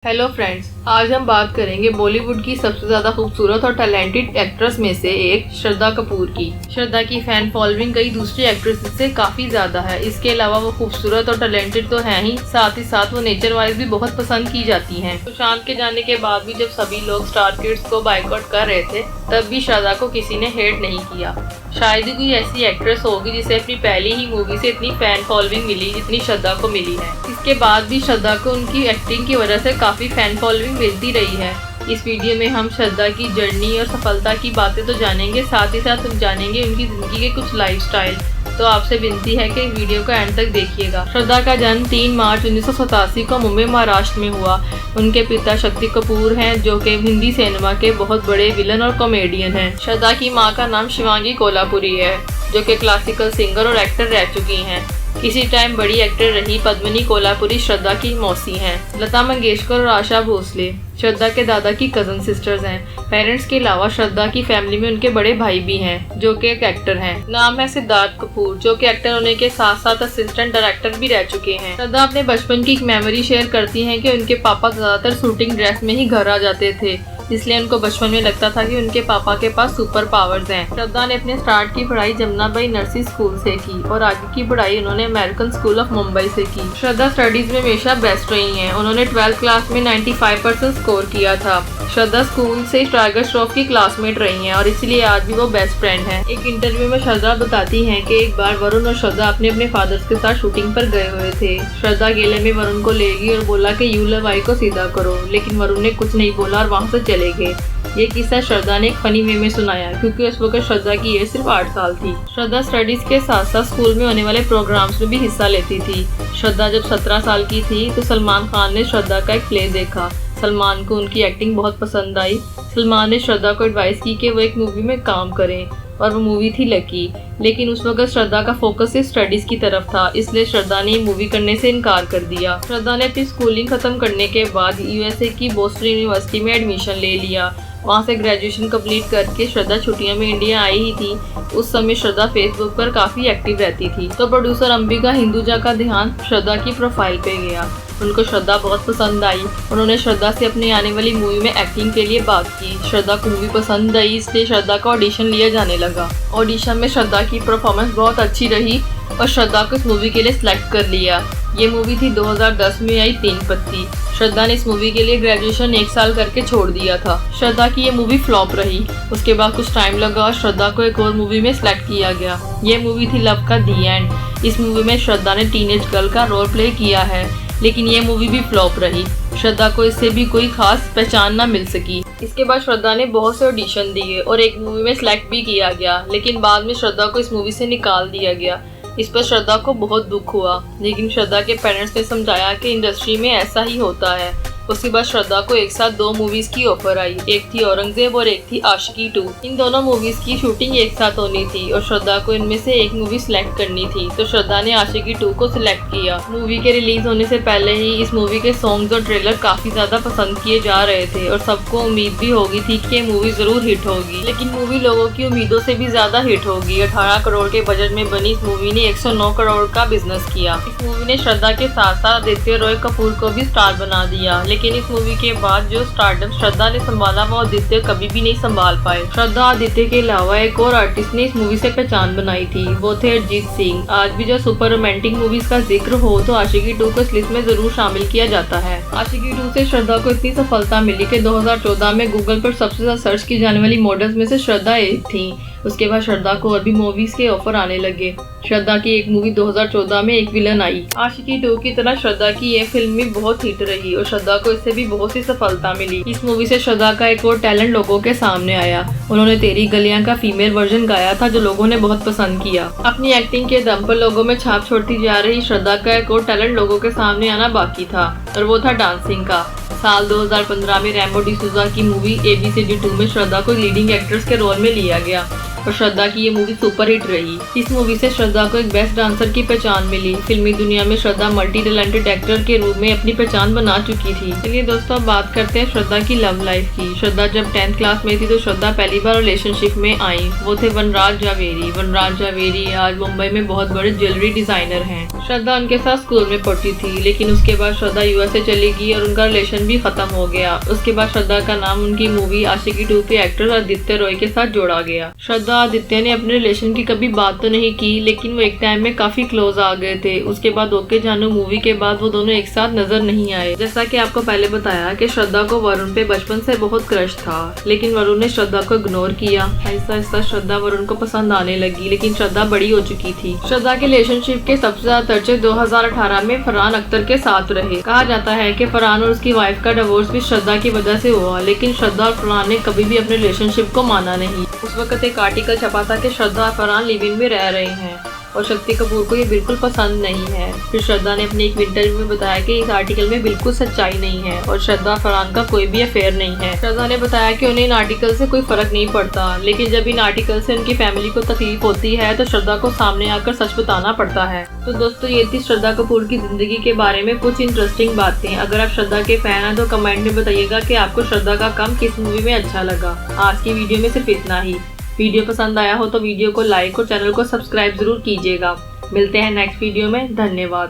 Hello friends, आज हम बात करेंगे बॉलीवुड की सबसे ज़्यादा खूबसूरत और टैलेंटेड एक्ट्रेस में से एक श्रद्धा कपूर की। श्रद्धा की फैन फॉलोइंग कई दूसरी एक्ट्रेसेस से काफ़ी ज़्यादा है। इसके अलावा वो खूबसूरत और टैलेंटेड तो हैं ही साथ वो नेचर वाइज भी बहुत पसंद की जाती हैं। सुशांत के जाने के बाद भी जब सभी लोग स्टार किड्स को बायकॉट कर रहे थे, तब भी श्रद्धा को किसी ने हेट नहीं किया। शायद ही कोई ऐसी एक्ट्रेस होगी जिसे अपनी पहली ही मूवी से इतनी फैन फॉलोइंग मिली जितनी श्रद्धा को मिली है। इसके बाद भी श्रद्धा को उनकी एक्टिंग की वजह से काफ़ी फैन फॉलोइंग मिलती रही है। इस वीडियो में हम श्रद्धा की जर्नी और सफलता की बातें तो जानेंगे, साथ ही साथ हम जानेंगे उनकी ज़िंदगी के कुछ लाइफस्टाइल। तो आपसे विनती है कि वीडियो को एंड तक देखिएगा। श्रद्धा का जन्म 3 मार्च 1987 को मुंबई महाराष्ट्र में हुआ। उनके पिता शक्ति कपूर हैं, जो कि हिंदी सिनेमा के बहुत बड़े विलन और कॉमेडियन हैं। श्रद्धा की मां का नाम शिवांगी कोल्हापुरी है, जो कि क्लासिकल सिंगर और एक्टर रह चुकी हैं। किसी टाइम बड़ी एक्टर रही पद्मिनी कोल्हापुरी श्रद्धा की मौसी हैं। लता मंगेशकर और आशा भोसले श्रद्धा के दादा की कजन सिस्टर्स हैं। पेरेंट्स के अलावा श्रद्धा की फैमिली में उनके बड़े भाई भी हैं, जो कि एक एक्टर हैं। नाम है सिद्धार्थ कपूर, जो कि एक्टर होने के साथ साथ असिस्टेंट डायरेक्टर भी रह चुके हैं। श्रद्धा अपने बचपन की एक मेमोरी शेयर करती हैं कि उनके पापा ज्यादातर शूटिंग ड्रेस में ही घर आ जाते थे, इसलिए उनको बचपन में लगता था कि उनके पापा के पास सुपर पावर्स हैं। श्रद्धा ने अपने स्टार्ट की पढ़ाई जमुनाबाई नर्सिंग स्कूल से की और आगे की पढ़ाई उन्होंने अमेरिकन स्कूल ऑफ मुंबई से की। श्रद्धा स्टडीज में हमेशा बेस्ट रही हैं। उन्होंने 12th क्लास में 95% स्कोर किया था। श्रद्धा स्कूल से टाइगर श्रॉफ की क्लासमेट रही हैं और इसलिए आज भी वो बेस्ट फ्रेंड हैं। एक इंटरव्यू में श्रद्धा बताती हैं कि एक बार वरुण और श्रद्धा अपने फादर्स के साथ शूटिंग पर गए हुए थे। श्रद्धा गेले में वरुण को ले गई और बोला कि यू लव आई को सीधा करो, लेकिन वरुण ने कुछ नहीं बोला और वहाँ से चले गए। ये किस्सा श्रद्धा ने एक फनी वे में सुनाया, क्योंकि उस वक्त श्रद्धा की एज सिर्फ 8 साल थी। श्रद्धा स्टडीज के साथ साथ स्कूल में होने वाले प्रोग्राम्स में भी हिस्सा लेती थी। श्रद्धा जब 17 साल की थी तो सलमान खान ने श्रद्धा का एक प्ले देखा। सलमान को उनकी एक्टिंग बहुत पसंद आई। सलमान ने श्रद्धा को एडवाइस की कि वो एक मूवी में काम करें, और वो मूवी थी लकी। लेकिन उस वक्त श्रद्धा का फोकस सिर्फ स्टडीज की तरफ था, इसलिए श्रद्धा ने मूवी करने से इनकार कर दिया। श्रद्धा ने अपनी स्कूलिंग खत्म करने के बाद यूएसए की बोस्टन यूनिवर्सिटी में एडमिशन ले लिया। वहाँ से ग्रेजुएशन कंप्लीट करके श्रद्धा छुट्टियों में इंडिया आई ही थी। उस समय श्रद्धा फेसबुक पर काफ़ी एक्टिव रहती थी, तो प्रोड्यूसर अंबिका हिंदुजा का ध्यान श्रद्धा की प्रोफाइल पे गया। उनको श्रद्धा बहुत पसंद आई। उन्होंने श्रद्धा से अपने आने वाली मूवी में एक्टिंग के लिए बात की। श्रद्धा को मूवी पसंद आई, इसलिए श्रद्धा का ऑडिशन लिया जाने लगा। ऑडिशन में श्रद्धा की परफॉर्मेंस बहुत अच्छी रही और श्रद्धा को इस मूवी के लिए सिलेक्ट कर लिया। ये मूवी थी 2010 में आई 3 पत्ती। श्रद्धा ने इस मूवी के लिए ग्रेजुएशन 1 साल करके छोड़ दिया था। श्रद्धा की ये मूवी फ्लॉप रही। उसके बाद कुछ टाइम लगा और श्रद्धा को एक और मूवी में सिलेक्ट किया गया। ये मूवी थी लव का दी एंड। इस मूवी में श्रद्धा ने टीनेज गर्ल का रोल प्ले किया है, लेकिन ये मूवी भी फ्लॉप रही। श्रद्धा को इससे भी कोई खास पहचान ना मिल सकी। इसके बाद श्रद्धा ने बहुत से ऑडिशन दिए और एक मूवी में सिलेक्ट भी किया गया, लेकिन बाद में श्रद्धा को इस मूवी से निकाल दिया गया। इस पर श्रद्धा को बहुत दुख हुआ, लेकिन श्रद्धा के पेरेंट्स ने समझाया कि इंडस्ट्री में ऐसा ही होता है। उसके बाद श्रद्धा को एक साथ 2 मूवीज की ऑफर आई। एक थी औरंगजेब और एक थी आशिकी 2। इन दोनों मूवीज की शूटिंग एक साथ होनी थी और श्रद्धा को इनमें से एक मूवी सिलेक्ट करनी थी, तो श्रद्धा ने आशिकी 2 को सिलेक्ट किया। मूवी के रिलीज होने से पहले ही इस मूवी के सॉन्ग्स और ट्रेलर काफी ज्यादा पसंद किए जा रहे थे और सबको उम्मीद भी होगी थी कि मूवी जरूर हिट होगी, लेकिन मूवी लोगों की उम्मीदों से भी ज्यादा हिट होगी। 18 करोड़ के बजट में बनी इस मूवी ने 109 करोड़ का बिजनेस किया। इस मूवी ने श्रद्धा के साथ साथ आदित्य रॉय कपूर को भी स्टार बना दिया, लेकिन इस मूवी के बाद जो स्टारडम श्रद्धा ने संभाला वो आदित्य कभी भी नहीं संभाल पाए। श्रद्धा आदित्य के अलावा एक और आर्टिस्ट ने इस मूवी से पहचान बनाई थी, वो थे अरिजीत सिंह। आज भी जो सुपर रोमांटिक मूवीज का जिक्र हो तो आशिकी 2 को इस लिस्ट में जरूर शामिल किया जाता है। आशिकी 2 से श्रद्धा को इतनी सफलता मिली कि 2014 में गूगल पर सबसे ज्यादा सर्च की जाने वाली मॉडल्स में से श्रद्धा एक थी। उसके बाद श्रद्धा को और भी मूवीज के ऑफर आने लगे। श्रद्धा की एक मूवी 2014 में एक विलन आई। आशिकी 2 की तरह श्रद्धा की ये फिल्म भी बहुत हिट रही और श्रद्धा को इससे भी बहुत सी सफलता मिली। इस मूवी से श्रद्धा का एक और टैलेंट लोगों के सामने आया। उन्होंने तेरी गलियां का फीमेल वर्जन गाया था, जो लोगों ने बहुत पसंद किया। अपनी एक्टिंग के दम पर लोगों में छाप छोड़ती जा रही श्रद्धा का एक और टैलेंट लोगों के सामने आना बाकी था, और वो था डांसिंग का। साल 2015 में रेमो डिसूजा की मूवी ABCD 2 में श्रद्धा को लीडिंग एक्ट्रेस के रोल में लिया गया और श्रद्धा की ये मूवी सुपरहिट रही। इस मूवी से श्रद्धा को एक बेस्ट डांसर की पहचान मिली। फिल्मी दुनिया में श्रद्धा मल्टी टैलेंटेड एक्टर के रूप में अपनी पहचान बना चुकी थी। चलिए दोस्तों, अब बात करते हैं श्रद्धा की लव लाइफ की। श्रद्धा जब 10th क्लास में थी तो श्रद्धा पहली बार रिलेशनशिप में आई। वो थे वनराज जावेरी। वनराज जावेरी आज मुंबई में बहुत बड़े ज्वेलरी डिजाइनर हैं। श्रद्धा उनके साथ स्कूल में पढ़ती थी, लेकिन उसके बाद श्रद्धा USA चली गई और उनका रिलेशन भी खत्म हो गया। उसके बाद श्रद्धा का नाम उनकी मूवी आशिकी 2 के एक्टर आदित्य रॉय के साथ जोड़ा गया। श्रद्धा आदित्य ने अपने रिलेशन की कभी बात तो नहीं की, लेकिन वो एक टाइम में काफी क्लोज आ गए थे। उसके बाद ओके जानू मूवी के बाद वो दोनों एक साथ नजर नहीं आए। जैसा कि आपको पहले बताया कि श्रद्धा को वरुण पे बचपन से बहुत क्रश था, लेकिन वरुण ने श्रद्धा को इग्नोर किया। ऐसा ऐसा श्रद्धा वरुण को पसंद आने लगी, लेकिन श्रद्धा बड़ी हो चुकी थी। श्रद्धा के रिलेशनशिप के सबसे ज्यादा चर्चे 2018 में फरहान अख्तर के साथ रहे। कहा जाता है कि फरहान और उसकी वाइफ का डिवोर्स भी श्रद्धा की वजह से हुआ, लेकिन श्रद्धा और फरहान ने कभी भी अपने रिलेशनशिप को माना नहीं। उस वक्त एक आर्टिकल छपा था कि श्रद्धा और फरहान लिव इन में रह रहे हैं और शक्ति कपूर को ये बिल्कुल पसंद नहीं है। फिर श्रद्धा ने अपने एक इंटरव्यू में बताया कि इस आर्टिकल में बिल्कुल सच्चाई नहीं है और श्रद्धा फरहान का कोई भी अफेयर नहीं है। श्रद्धा ने बताया कि उन्हें इन आर्टिकल से कोई फर्क नहीं पड़ता, लेकिन जब इन आर्टिकल से उनकी फैमिली को तकलीफ होती है तो श्रद्धा को सामने आकर सच बताना पड़ता है। तो दोस्तों, ये थी श्रद्धा कपूर की जिंदगी के बारे में कुछ इंटरेस्टिंग बातें। अगर आप श्रद्धा के फैन हैं तो कमेंट में बताइएगा कि आपको श्रद्धा का काम किस मूवी में अच्छा लगा। आज की वीडियो में सिर्फ इतना ही। वीडियो पसंद आया हो तो वीडियो को लाइक और चैनल को सब्सक्राइब जरूर कीजिएगा। मिलते हैं नेक्स्ट वीडियो में। धन्यवाद।